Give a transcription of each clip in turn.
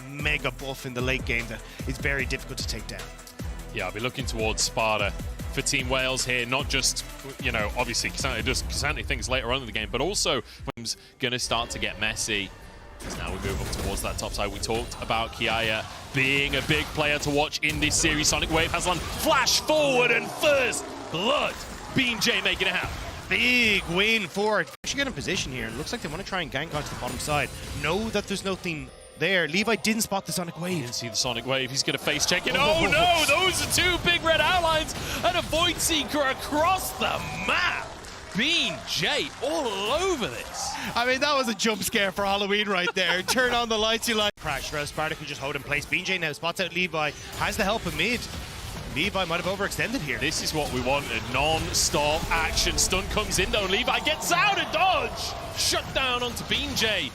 mega buff in the late game that is very difficult to take down. Yeah, I'll be looking towards Sparta for Team Wales here, not just, you know, obviously Cassandra does Cassandra things later on in the game, but also game's going to start to get messy. As now we move up towards that top side. We talked about Kiaya being a big player to watch in this series. Sonic Wave has one flash forward and first blood. BeamJ making it happen. Big win for it. Actually get in position here. It looks like they want to try and gank onto the bottom side. Know that there's nothing there. Levi didn't spot the Sonic Wave. Didn't see the Sonic Wave. He's going to face check it. Oh no, those are two big red outlines and a Void Seeker across the map. BeamJ all over this. I mean, that was a jump scare for Halloween right there. Turn on the lights, you like. Crash. Sparta can just hold in place. BeamJ now spots out Levi. Has the help of mid. Levi might have overextended here. This is what we wanted. Non-stop action. Stun comes in though. Levi gets out of dodge. Shut down onto BeamJ.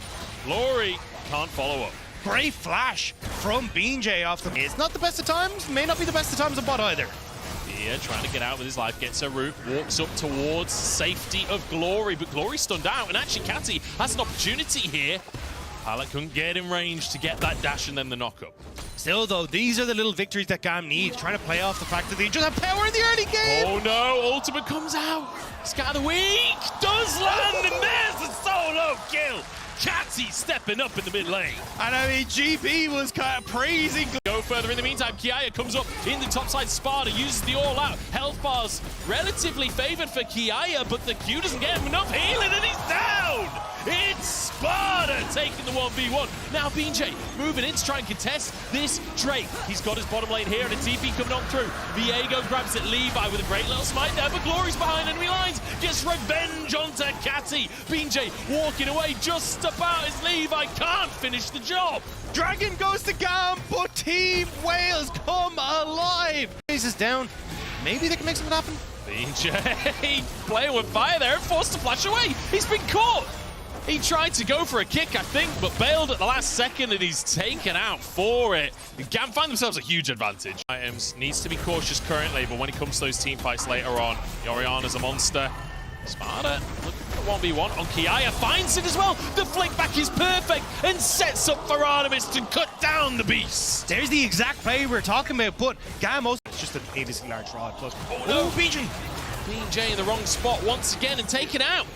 Glory can't follow up. Great flash from BeamJ off the... It's not the best of times. May not be the best of times on bot either. Yeah, trying to get out with his life, gets a root, walks up towards safety of Glory, but Glory's stunned out, and actually Catty has an opportunity here. Alec couldn't get in range to get that dash and then the knock-up. Still though, these are the little victories that GAM needs, trying to play off the fact that they just have power in the early game. Oh no, ultimate comes out. Scatter the weak, does land, and there's a solo kill. Catty stepping up in the mid lane. And I mean, GP was kind of praising. Go further in the meantime, Kiaya comes up in the top side. Sparta uses the all out. Health bars relatively favored for Kiaya, but the Q doesn't get him enough healing and he's down. It's Sparta taking the 1v1. Now BeamJ moving in to try and contest this Drake. He's got his bottom lane here and a TP coming on through. Viego grabs it. Levi with a great little smite there, but Glory's behind enemy lines. Gets revenge onto Catty. BeamJ walking away just about as Levi can't finish the job. Dragon goes to GAM, but Team Wales come alive. Ace is down. Maybe they can make something happen. BeamJ playing with fire there and forced to flash away. He's been caught. He tried to go for a kick, I think, but bailed at the last second, and he's taken out for it. GAM find themselves a huge advantage. Items needs to be cautious currently, but when it comes to those team fights later on, Yoriana's a monster. Sparta looking for 1v1 on Kiaya, finds it as well. The flick back is perfect and sets up for Artemis to cut down the beast. There's the exact play we're talking about, but GAM also, it's just an aimlessly large rod. Plus, oh no, BeamJ! BeamJ in the wrong spot once again and taken out.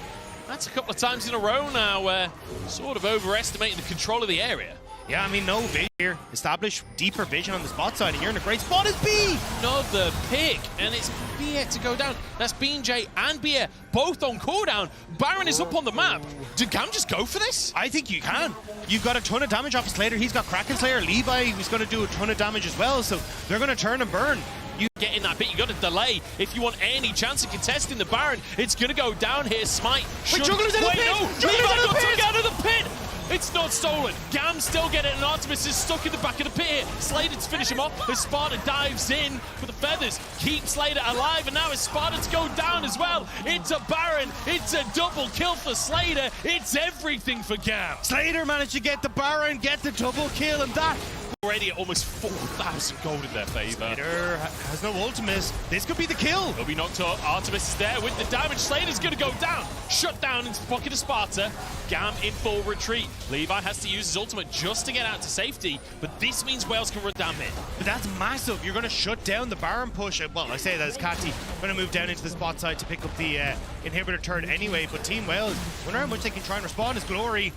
That's a couple of times in a row now where sort of overestimating the control of the area. Yeah, I mean, no vision here. Establish deeper vision on the spot side, and you're in a great spot. It's B! Another pick, and it's Bia to go down. That's BeamJ and Bia both on cooldown. Baron is up on the map. Did GAM just go for this? I think you can. You've got a ton of damage off Slayer. He's got Kraken Slayer. Levi was going to do a ton of damage as well, so they're going to turn and burn. You get in that bit, you got to delay. If you want any chance of contesting the Baron, it's going to go down here. Smite. Wait, Juggler's in the pit! No, Levi got took out of the pit! It's not stolen. GAM still get it, and Artemis is stuck in the back of the pit here. Slater to finish him off as Sparta dives in for the feathers. Keep Slater alive, and now it's Sparta to go down as well. It's a Baron. It's a double kill for Slater. It's everything for GAM. Slater managed to get the Baron, get the double kill, and that. Already at almost 4,000 gold in their favor. Slater has no ultimates. This could be the kill. He'll be knocked up. Artemis is there with the damage. Slater's going to go down. Shut down into the pocket of Sparta. GAM in full retreat. Levi has to use his ultimate just to get out to safety, but this means Wales can run down mid. But that's massive. You're going to shut down the Baron push. Well, I say that as Catty going to move down into the spot side to pick up the inhibitor turret anyway, but Team Wales, wonder how much they can try and respond as Glory.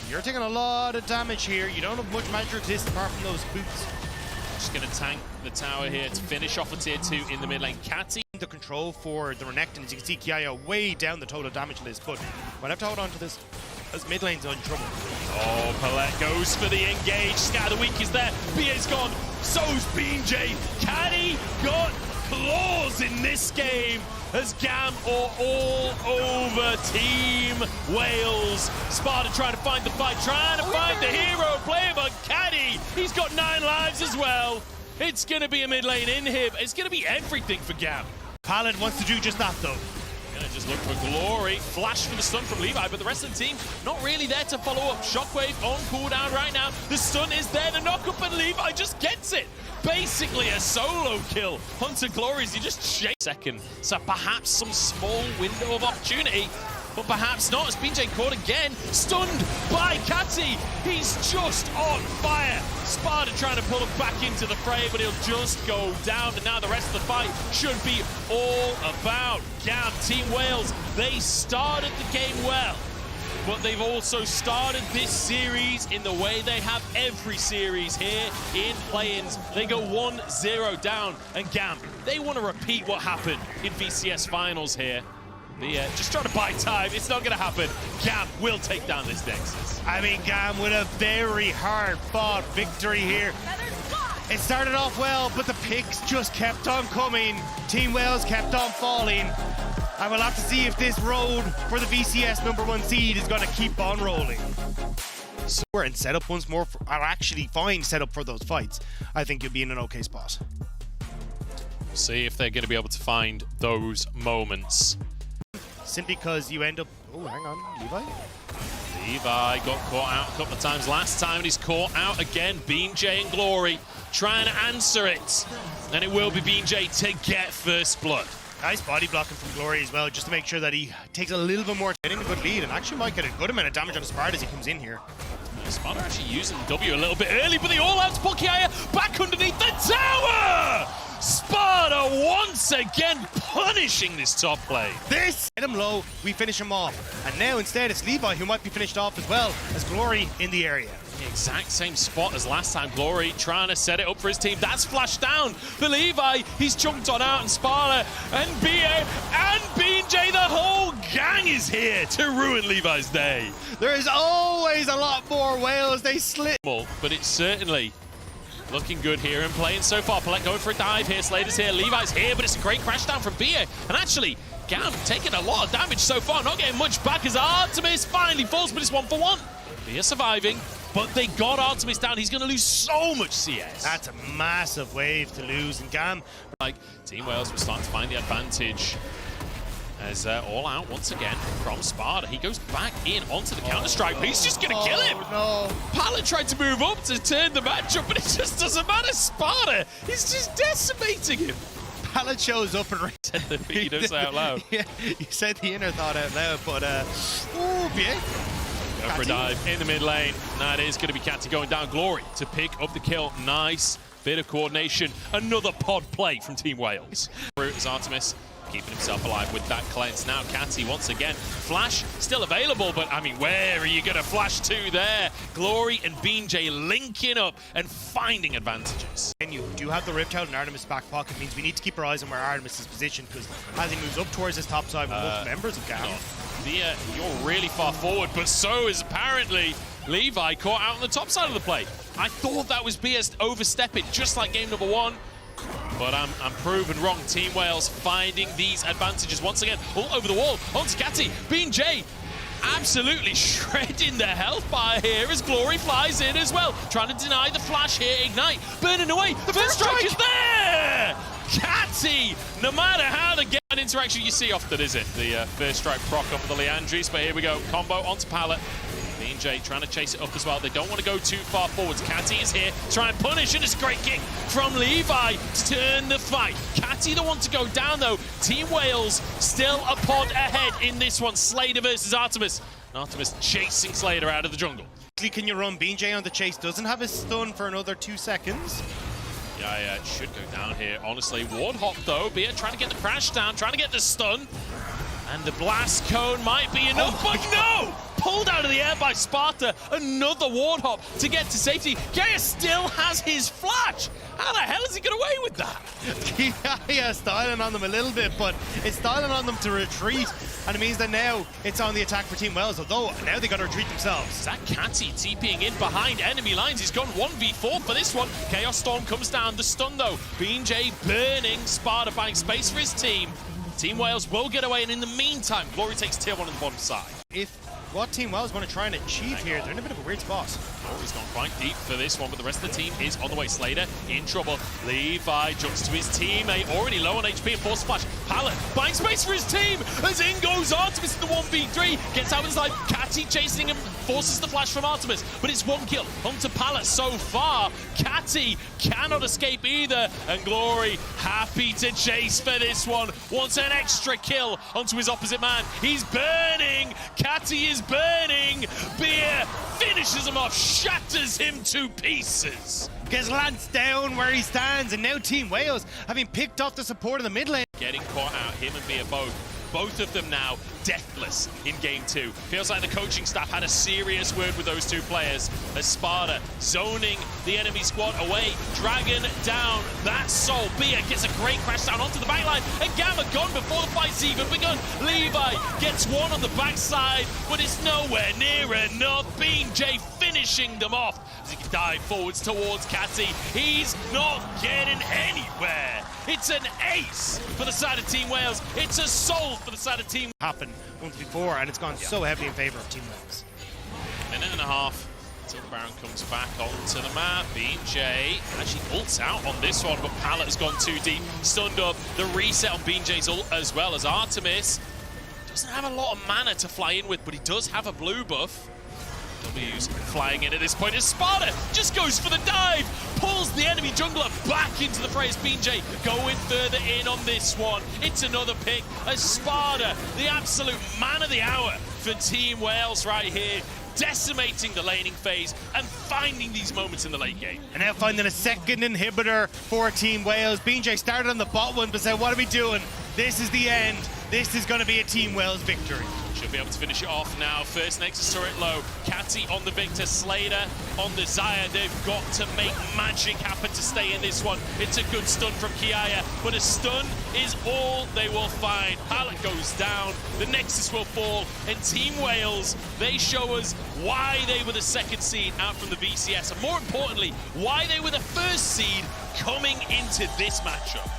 You're taking a lot of damage here. You don't have much magic resist apart from those boots. Just going to tank the tower here to finish off a tier 2 in the mid lane. Catty. The control for the Renekton, as you can see, Kiaya way down the total damage list, but might have to hold on to this as mid lane's in trouble. Oh, Palette goes for the engage. Scatter the weak is there. BA's gone. So's BeamJ. Catty got claws in this game as GAM are all over Team Wales. Sparta trying to find the fight, trying to find the hero player, but Catty, he's got 9 lives as well. It's going to be a mid lane inhib. It's going to be everything for GAM. Palette wants to do just that though. Gonna just look for Glory. Flash for the stun from Levi, but the rest of the team not really there to follow up. Shockwave on cooldown right now. The stun is there, the knock-up, and Levi just gets it. Basically a solo kill. Hunter Glories, he just shakes second. So perhaps some small window of opportunity. but perhaps not, as BJ caught again, stunned by Catty. He's just on fire. Sparta trying to pull him back into the fray, but he'll just go down, and now the rest of the fight should be all about GAM. Team Wales, they started the game well, but they've also started this series in the way they have every series here in play-ins. They go 1-0 down, and GAM, they want to repeat what happened in VCS finals here. Just trying to buy time. It's not going to happen. GAM will take down this Nexus. I mean, GAM with a very hard-fought victory here. It started off well, but the picks just kept on coming. Team Wales kept on falling. And we'll have to see if this road for the VCS #1 seed is going to keep on rolling. So we're in setup once more, or actually find setup for those fights. I think you'll be in an okay spot. See if they're going to be able to find those moments. Simply because you end up... Oh, hang on, Levi? Levi got caught out a couple of times last time, and he's caught out again. BJ and Glory trying to answer it. And it will be BJ to get first blood. Nice body blocking from Glory as well, just to make sure that he takes a little bit more, getting a good lead, and actually might get a good amount of damage on Sparta as he comes in here. Sparta actually using the W a little bit early, but the all-out to pull Kiaya back underneath the tower! Sparta once again punishing this top lane. This! Hit him low, we finish him off. And now instead it's Levi who might be finished off as well as Glory in the area. The exact same spot as last time. Glory trying to set it up for his team. That's flashed down for Levi. He's chunked on out, and Sparta and BA and BJ, the whole gang is here to ruin Levi's day. There is always a lot more Wales. They slip. But it's certainly looking good here and playing so far. Paulette going for a dive here. Slater's here. Levi's here, but it's a great crash down from BA. And actually, GAM taking a lot of damage so far, not getting much back as Artemis finally falls, but it's 1-for-1. BA surviving, but they got Artemis down. He's going to lose so much CS. That's a massive wave to lose, and GAM... Like, Team Wales was starting to find the advantage as all out once again from Sparta. He goes back in onto the counter-strike, but he's just going to kill him. No. Pallet tried to move up to turn the match up, but it just doesn't matter. Sparta is just decimating him. Pallet shows up and... Said the you don't say out loud. Yeah, you said the inner thought out loud, but... Ooh, yeah. Go for a dive in the mid lane. That is going to be Catty going down. Glory to pick up the kill. Nice bit of coordination. Another pod play from Team Wales. Through is Artemis keeping himself alive with that cleanse. Now Catty once again. Flash still available, but I mean, where are you going to flash to there? Glory and BJ linking up and finding advantages. And you do have the Rift out in Artemis' back pocket. Means we need to keep our eyes on where Artemis is positioned, because as he moves up towards his top side with both members of GAM. You're really far forward, but so is apparently Levi, caught out on the top side of the play. I thought that was BS overstepping, just like game #1. But I'm proven wrong. Team Wales finding these advantages once again. All over the wall, onto Catty. BJ absolutely shredding the health bar here as Glory flies in as well. Trying to deny the flash here. Ignite, burning away. The first strike is there! Catty, no matter how the an interaction you see often, is it? The first strike proc off of the Leandris, but here we go. Combo onto Pallet. BJ trying to chase it up as well. They don't want to go too far forwards. Catty is here, try and punish, and it's a great kick from Levi to turn the fight. Catty the one to go down though. Team Wales still a pod ahead in this one. Slater versus Artemis. Artemis chasing Slater out of the jungle. Can you run? BJ on the chase doesn't have his stun for another 2 seconds. Yeah, it should go down here, honestly. Ward hop though, Bia trying to get the crash down, trying to get the stun. And the blast cone might be enough, but no! Pulled out of the air by Sparta. Another ward hop to get to safety. Gaia still has his flash. How the hell is he get away with that? Yeah, styling on them a little bit, but it's styling on them to retreat. And it means that now it's on the attack for Team Wales, although now they got to retreat themselves. Is that Catty TPing in behind enemy lines? He's gone 1v4 for this one. Chaos Storm comes down. The stun though. BJ burning. Sparta buying space for his team. Team Wales will get away, and in the meantime, Glory takes tier 1 on the bottom side. If what Team Wales want to try and achieve here, they're in a bit of a weird spot. Glory's gone quite deep for this one, but the rest of the team is on the way. Slater in trouble. Levi jumps to his teammate, already low on HP and force splash. Pallet buying space for his team as in goes Artemis in the 1v3. Gets out of his life. Catty chasing him forces the flash from Artemis, but it's one kill onto Pallet so far. Catty cannot escape either, and Glory happy to chase for this one. Wants an extra kill onto his opposite man. He's burning. Catty is burning. Beer finishes him off, shatters him to pieces. Gets Lance down where he stands, and now Team Wales having picked off the support in the mid lane. Getting caught out, him and Beer both of them now deathless in game 2. Feels like the coaching staff had a serious word with those two players, as Sparta zoning the enemy squad away. Dragon down, that's Soul. Beer gets a great crash down onto the backline, and GAM are gone before the fight's even begun. Levi gets one on the backside, but it's nowhere near enough. BeanJ finishing them off as he dive forwards towards Catty. He's not getting anywhere. It's an ace for the side of Team Wales. It's a soul for the side of Team Happened once before, and it's gone so heavily in favor of Team Wales. Minute and a half until the Baron comes back onto the map. BeanJ actually ults out on this one, but Pallet has gone too deep. Stunned up. The reset on BeanJ's ult as well, as Artemis doesn't have a lot of mana to fly in with, but he does have a blue buff. W's flying in at this point as Sparta just goes for the dive, pulls the enemy jungler back into the fray as BeanJ going further in on this one. It's another pick as Sparta, the absolute man of the hour for Team Wales right here, decimating the laning phase and finding these moments in the late game. And now finding a second inhibitor for Team Wales. BeanJ started on the bot one, but said, what are we doing? This is the end. This is going to be a Team Wales victory. Should be able to finish it off now. First Nexus turret low. Catty on the Victor, Slater on the Xayah. They've got to make magic happen to stay in this one. It's a good stun from Kiaya, but a stun is all they will find. Pallet goes down, the Nexus will fall, and Team Wales, they show us why they were the second seed out from the VCS, and more importantly, why they were the first seed coming into this matchup.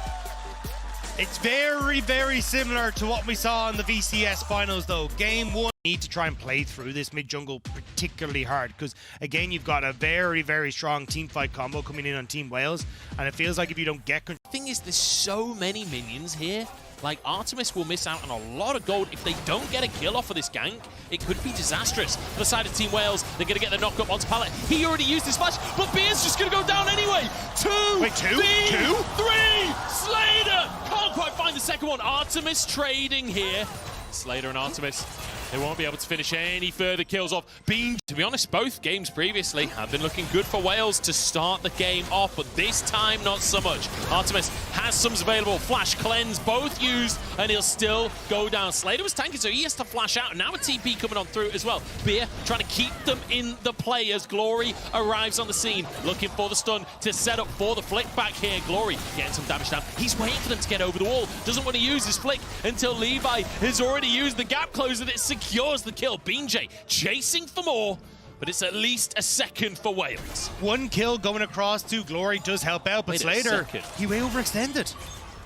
It's very, very similar to what we saw in the VCS finals, though. Game 1, need to try and play through this mid-jungle particularly hard, because, again, you've got a very, very strong teamfight combo coming in on Team Wales, and it feels like if you don't get control... The thing is, there's so many minions here. Like, Artemis will miss out on a lot of gold if they don't get a kill off of this gank. It could be disastrous. For the side of Team Wales, they're going to get the knock up onto Pallet. He already used his flash, but Beer's just going to go down anyway. Wait, two? Three! Slater! Can't quite find the second one. Artemis trading here. Slater and Artemis, they won't be able to finish any further kills off. Bean, to be honest, both games previously have been looking good for Wales to start the game off, but this time not so much. Artemis has sums available. Flash, cleanse, both used, and he'll still go down. Slater was tanking, so he has to flash out. Now a TP coming on through as well. Beer trying to keep them in the play as Glory arrives on the scene, looking for the stun to set up for the flick back here. Glory getting some damage down. He's waiting for them to get over the wall. Doesn't want to use his flick until Levi has already used the gap close, and it secures the kill. BeanJ chasing for more, but it's at least a second for Wales. One kill going across to Glory does help out, but Slater, he way overextended.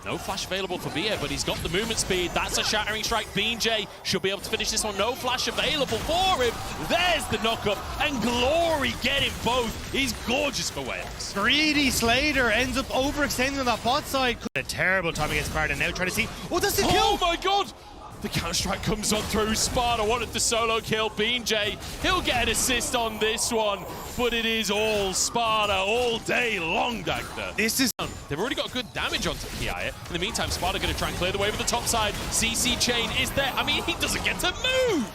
No flash available for Beer, but he's got the movement speed. That's a shattering strike. BeanJ should be able to finish this one. No flash available for him. There's the knockup, and Glory getting both is gorgeous for Wales. Greedy Slater ends up overextending on that bot side. A terrible time against Sparta. Now trying to see. Oh, that's the kill! Oh my god! The counter-strike comes on through. Sparta wanted the solo kill. BeanJ, he'll get an assist on this one, but it is all Sparta all day long, Dagda. This is... They've already got good damage onto Kiaya. In the meantime, Sparta going to try and clear the way with the top side. CC chain is there. I mean, he doesn't get to move.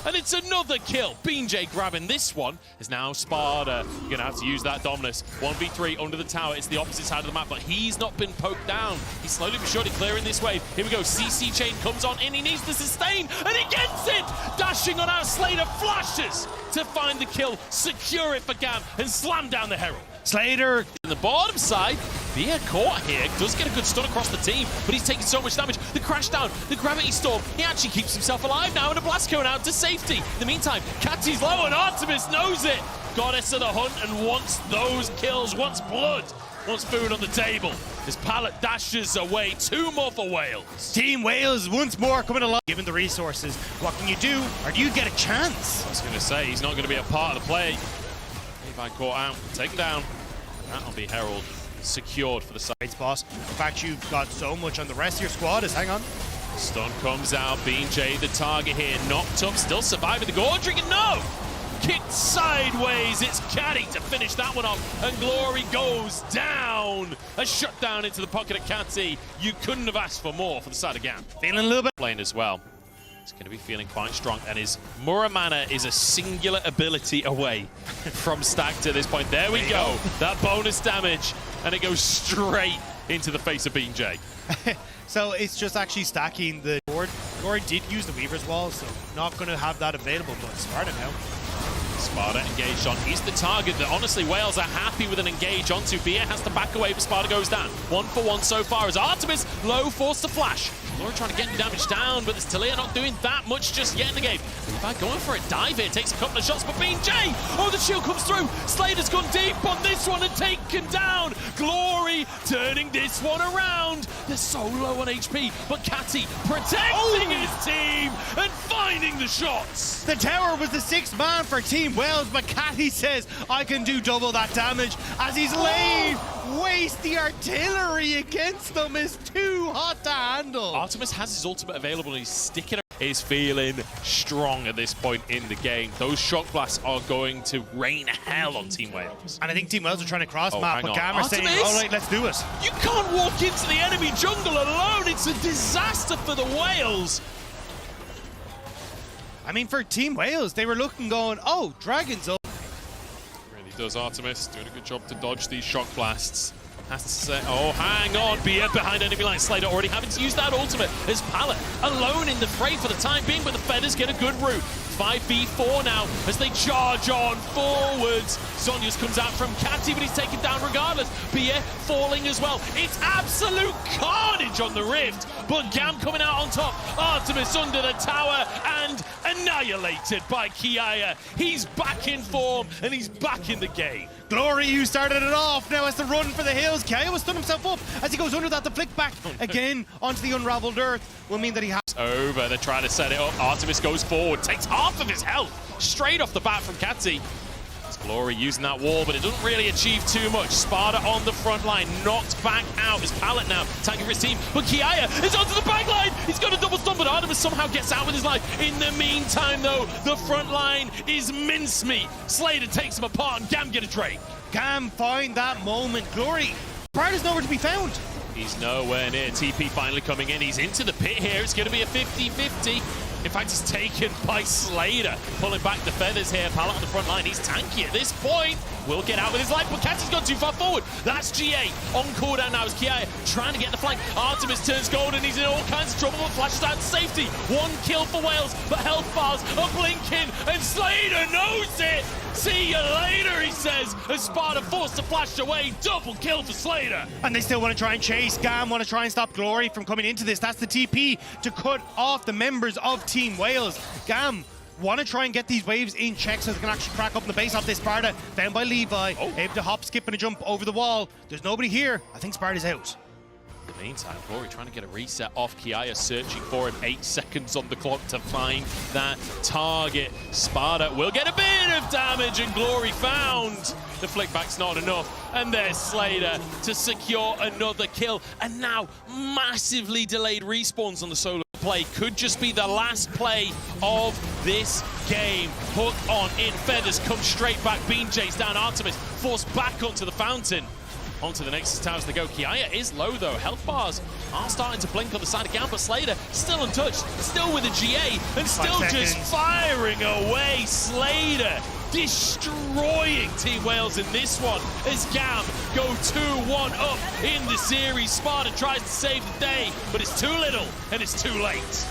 And it's another kill. BeanJ grabbing this one is now Sparta going to have to use that Dominus. 1v3 under the tower. It's the opposite side of the map, but he's not been poked down. He's slowly but surely clearing this wave. Here we go. CC chain comes on in. He needs to sustain, and he gets it! Dashing on out, Slater flashes to find the kill, secure it for GAM, and slam down the Herald. Slater. On the bottom side, Beer caught here, does get a good stun across the team, but he's taking so much damage. The crash down, the gravity storm, he actually keeps himself alive now, and a blast going out to safety. In the meantime, Catty's low, and Artemis knows it. Goddess of the hunt and wants those kills, wants blood, wants food on the table. His Pallet dashes away, 2 more for Wales. Team Wales once more coming along. Given the resources, what can you do? Or do you get a chance? I was going to say, he's not going to be a part of the play. Levi caught out, taken down. That'll be Herald secured for the side. Boss. In fact, you've got so much on the rest of your squad. Hang on. Stun comes out. BeanJ the target here. Knocked up, still surviving the gorging. And no! kicked sideways. It's Caddy to finish that one off, and Glory goes down. A shutdown into the pocket of Catty. You couldn't have asked for more for the side of GAM. Feeling a little bit Lane as well. He's going to be feeling quite strong, and his Muramana is a singular ability away from stack to this point. There we go. That bonus damage, and it goes straight into the face of BJ. So it's just actually stacking the board. Glory did use the Weaver's Wall, so not going to have that available, but Sparta now. Sparta engaged on. He's the target that honestly Wales are happy with an engage onto. Bia has to back away, but Sparta goes down. 1-for-1 so far as Artemis low, forced to flash. Glory trying to get damage down, but there's Talia not doing that much just yet in the game. Levi going for a dive here, takes a couple of shots, but BJ, oh, the shield comes through. Slater's gone deep on this one and taken down. Glory turning this one around. They're so low on HP, but Catty protecting his team and finding the shots. The tower was the sixth man for Team Wales, but Catty says, I can do double that damage as he's laid waste. The artillery against them is too hot to handle. Artemis has his ultimate available and he's sticking around. He's feeling strong at this point in the game. Those shock blasts are going to rain hell on Team Wales. And I think Team Wales are trying to cross map, hang but on. GAM are saying, all right, let's do it. You can't walk into the enemy jungle alone. It's a disaster for the Wales. I mean, for Team Wales, they were looking going, oh, Dragon's up. Really does Artemis, doing a good job to dodge these shock blasts. Has to say, oh, hang on, Bia behind enemy line. Slater already having to use that ultimate as Pallet alone in the fray for the time being, but the Feathers get a good route. 5v4 now as they charge on forwards. Zonius comes out from Catty, but he's taken down regardless. Bia falling as well. It's absolute carnage on the Rift, but GAM coming out on top. Artemis under the tower and annihilated by Kiaya. He's back in form and he's back in the game. Glory, who started it off, now has to run for the hills. Kiaya will stun himself up as he goes under that. The flick back again onto the unraveled earth will mean that he has over. They're trying to set it up. Artemis goes forward, takes half of his health straight off the bat from Catty. It's Glory using that wall, but it doesn't really achieve too much. Sparta on the front line, knocked back out. His Pallet now tanking for his team, but Kiaya is onto the back line. He's got a double stun, but Artemis somehow gets out with his life. In the meantime, though, the front line is mincemeat. Slater takes him apart, and GAM get a trade. GAM find that moment. Glory, Sparta's nowhere to be found. He's nowhere near. TP finally coming in. He's into the pit here. It's going to be a 50-50. In fact, he's taken by Slater. Pulling back the Feathers here. Pallet on the front line. He's tanky at this point. Will get out with his life, but Catty's gone too far forward. That's GA on cooldown now as Kiaya trying to get the flank. Artemis turns gold and he's in all kinds of trouble, but flashes out to safety. One kill for Wales, but health bars are blinking, and Slater knows it. See you later, he says, as Sparta forced to flash away. Double kill for Slater. And they still want to try and chase. GAM want to try and stop Glory from coming into this. That's the TP to cut off the members of Team Wales. GAM want to try and get these waves in check so they can actually crack open the base off this Sparta. Found by Levi, able to hop, skip, and a jump over the wall. There's nobody here. I think Sparta's out. In the meantime, Glory trying to get a reset off Kiaya, searching for him. 8 seconds on the clock to find that target. Sparta will get a bit of damage, and Glory found the flickback's not enough. And there's Slater to secure another kill. And now massively delayed respawns on the solo play. Could just be the last play of this game. Hook on in. Feathers come straight back. Beam J's down. Artemis forced back onto the fountain. Onto the Nexus towers they go. Kiaya is low though. Health bars are starting to blink on the side of GAM, but Slater still untouched, still with a GA, and still just firing away. Slater destroying Team Wales in this one as GAM go 2-1 up in the series. Sparta tries to save the day, but it's too little and it's too late.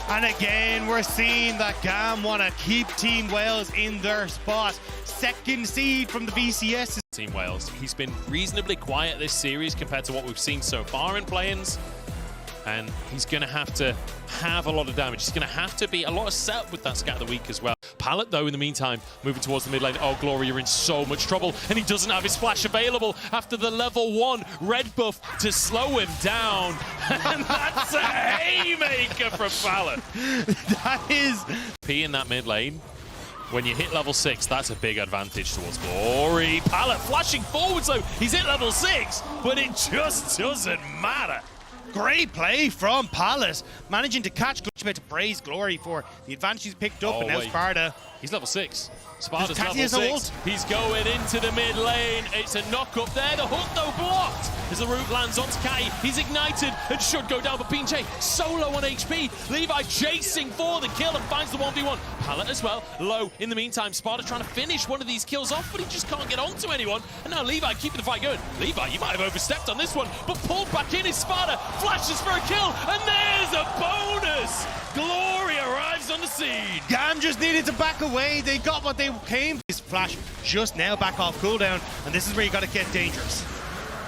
And again, we're seeing that GAM want to keep Team Wales in their spot. Second seed from the VCS. Team Wales, he's been reasonably quiet this series compared to what we've seen so far in play-ins. And he's going to have a lot of damage. He's going to have to be a lot of setup with that Scat of the Week as well. Pallet, though, in the meantime, moving towards the mid lane. Oh, Glory, you're in so much trouble. And he doesn't have his flash available after the level 1 red buff to slow him down. And that's a haymaker from Pallet. That is P in that mid lane. When you hit level 6, that's a big advantage towards Glory. Pallet flashing forwards, though. He's hit level 6, but it just doesn't matter. Great play from Palace, managing to catch Glitch to praise Glory for the advantage he's picked up, and now Sparta. He's level 6. Sparta's Catty level 6. He's going into the mid lane. It's a knock up there. The hook though blocked as the root lands onto Catty. He's ignited and should go down, but BJ solo on HP. Levi chasing for the kill and finds the 1v1. Pallet as well, low. In the meantime, Sparta trying to finish one of these kills off, but he just can't get onto anyone. And now Levi keeping the fight going. Levi, you might have overstepped on this one, but pulled back in is Sparta. Flashes for a kill, and there's a bonus. Glory arrives on the scene. GAM just needed to back away. They got what they came. His flash just now back off cooldown, and this is where you got to get dangerous.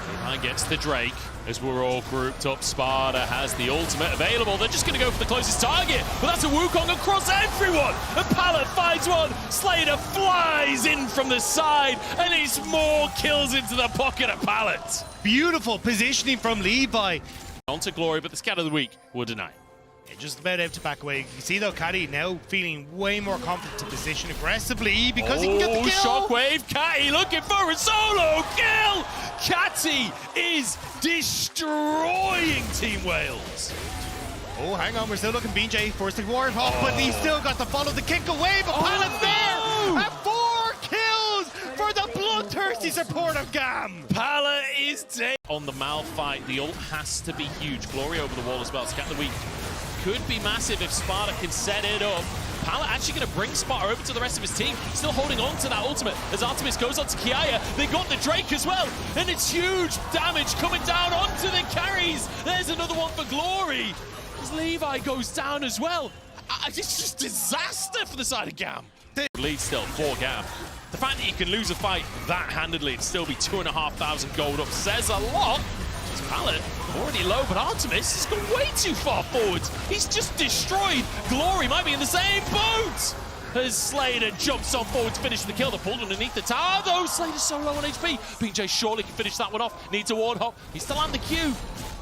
Levi gets the Drake as we're all grouped up. Sparta has the ultimate available. They're just going to go for the closest target, but that's a Wukong across everyone. And Pallet finds one. Slater flies in from the side, and it's more kills into the pocket of Pallet. Beautiful positioning from Levi. Onto Glory, but the scat of the week will deny. Just about out to back away. You see though, Catty now feeling way more confident to position aggressively because he can get the kill. Shockwave, Catty looking for a solo kill. Catty is destroying Team Wales. Oh, hang on, we're still looking. BJ forced the ward hop, but he still got to follow the kick away. But Pallet's there at 4 kills for the bloodthirsty support of GAM. Pallet is dead. On the Mal fight, the ult has to be huge. Glory over the wall as well. Scat of the week could be massive if Sparta can set it up. Pallet actually going to bring Sparta over to the rest of his team. Still holding on to that ultimate as Artemis goes on to Kiaya. They got the Drake as well. And it's huge damage coming down onto the carries. There's another one for Glory. As Levi goes down as well. It's just disaster for the side of GAM. Lead still for GAM. The fact that you can lose a fight that handedly and still be 2,500 gold up says a lot. Pallet already low, but Artemis has gone way too far forward. He's just destroyed. Glory might be in the same boat. As Slater jumps on forward to finish the kill. They're pulled underneath the tower, though. Slater's so low on HP. BJ surely can finish that one off. Needs a ward hop. He's still on the queue.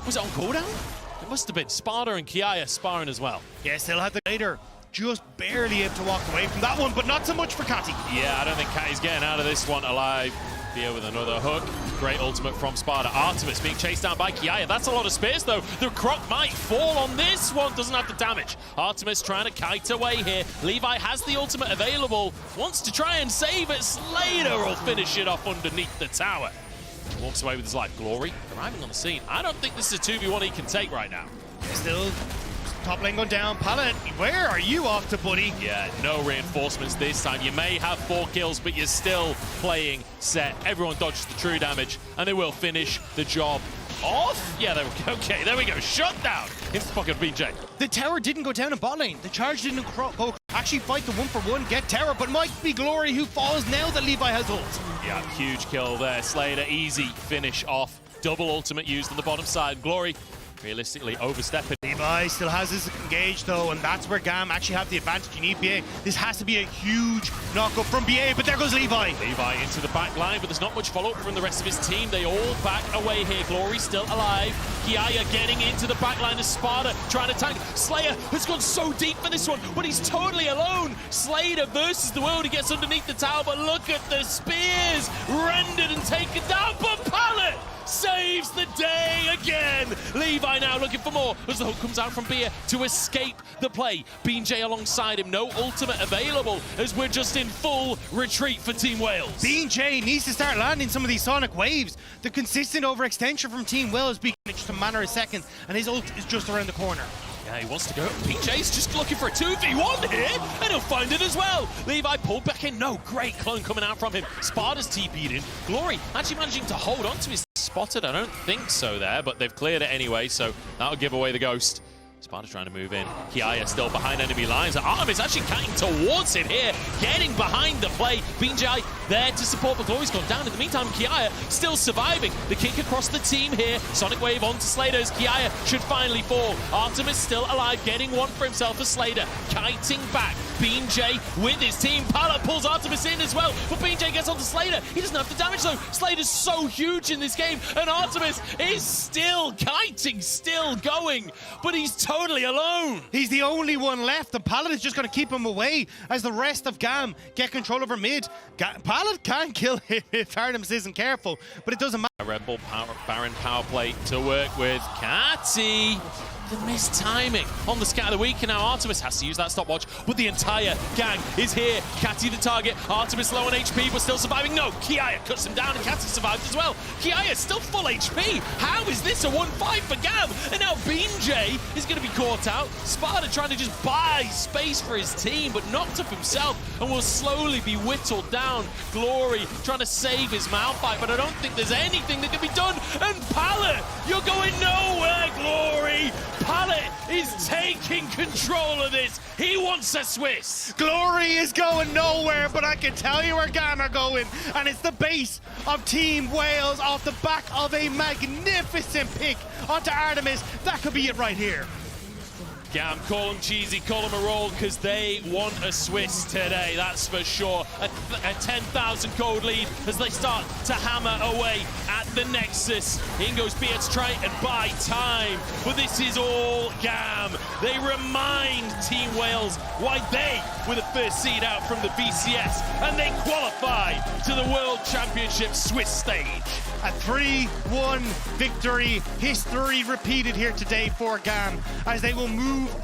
Was it on cooldown? It must have been. Sparta and Kiaya sparring as well. Yeah, still had the later. Just barely able to walk away from that one, but not so much for Catty. Yeah, I don't think Catty's getting out of this one alive. Here with another hook. Great ultimate from Sparta. Artemis being chased down by Kiaya. That's a lot of space, though. The croc might fall on this one. Doesn't have the damage. Artemis trying to kite away here. Levi has the ultimate available. Wants to try and save it. Slater will finish it off underneath the tower. Walks away with his life. Glory arriving on the scene. I don't think this is a 2v1 he can take right now. Still top lane going down. Pallet, where are you off to, buddy? Yeah, no reinforcements this time. You may have 4 kills, but you're still playing set. Everyone dodges the true damage, and they will finish the job off. Yeah, there we go. Okay, there we go. Shut down into the pocket of BJ. The tower didn't go down in bot lane. The charge didn't go actually fight the 1-for-1, get tower, but might be Glory who falls now that Levi has ult. Yeah, huge kill there. Slater, easy finish off. Double ultimate used on the bottom side. Glory realistically overstepping. Levi still has his engaged though, and that's where GAM actually have the advantage. You need BA. This has to be a huge knock-up from BA, but there goes Levi. Levi into the back line, but there's not much follow-up from the rest of his team. They all back away here. Glory still alive. Kiaya getting into the back line as Sparta trying to tank. Slayer has gone so deep for this one, but he's totally alone. Slater versus the world. He gets underneath the tower, but look at the spears rendered and taken down. But Pallet saves the day again. Levi now looking for more as the hook comes out from Beer to escape the play. BJ alongside him, no ultimate available as we're just in full retreat for Team Wales. BJ needs to start landing some of these sonic waves. The consistent overextension from Team Wales being just a matter of seconds, and his ult is just around the corner. Yeah, he wants to go. BJ's just looking for a 2v1 here, and he'll find it as well. Levi pulled back in. No, great clone coming out from him. Sparta's TP'd in. Glory actually managing to hold on to his spotted. I don't think so there, but they've cleared it anyway, so that'll give away the ghost. Sparta trying to move in. Kiaya still behind enemy lines. Artemis actually cutting towards him here, getting behind the play. BJ there to support, but Glory's gone down. In the meantime, Kiaya still surviving. The kick across the team here. Sonic Wave onto Slater as Kiaya should finally fall. Artemis still alive, getting one for himself as Slater, kiting back BeanJ with his team. Pala pulls Artemis in as well, but BeanJ gets onto Slayer. He doesn't have the damage though. Slayer's so huge in this game, and Artemis is still kiting, still going, but he's totally alone. He's the only one left, and Paladin's just going to keep him away as the rest of GAM get control over mid. Paladin can kill him if Artemis isn't careful, but it doesn't matter. A Red Bull Baron power play to work with. Catty, the missed timing on the scat of the week, and now Artemis has to use that stopwatch, but the entire gang is here. Catty the target, Artemis low on HP, but still surviving. No, Kiaya cuts him down, and Catty survives as well. Kiaya still full HP. How is this a 1-5 for GAM? And now BeanJ is going to be caught out. Sparta trying to just buy space for his team, but knocked up himself, and will slowly be whittled down. Glory trying to save his Malphite, but I don't think there's anything that can be done. And Pallet, you're going nowhere, Glory. Pallet is taking control of this. He wants a Swiss. Glory is going nowhere, but I can tell you where GAM are going, and it's the base of Team Wales off the back of a magnificent pick onto Artemis. That could be it right here. GAM, call them cheesy, call them a roll, because they want a Swiss today, that's for sure. A 10,000 gold lead as they start to hammer away at the Nexus. In goes Beer to try and buy time, but this is all GAM. They remind Team Wales why they were the first seed out from the BCS, and they qualify to the World Championship Swiss stage. A 3-1 victory, history repeated here today for GAM as they will move on.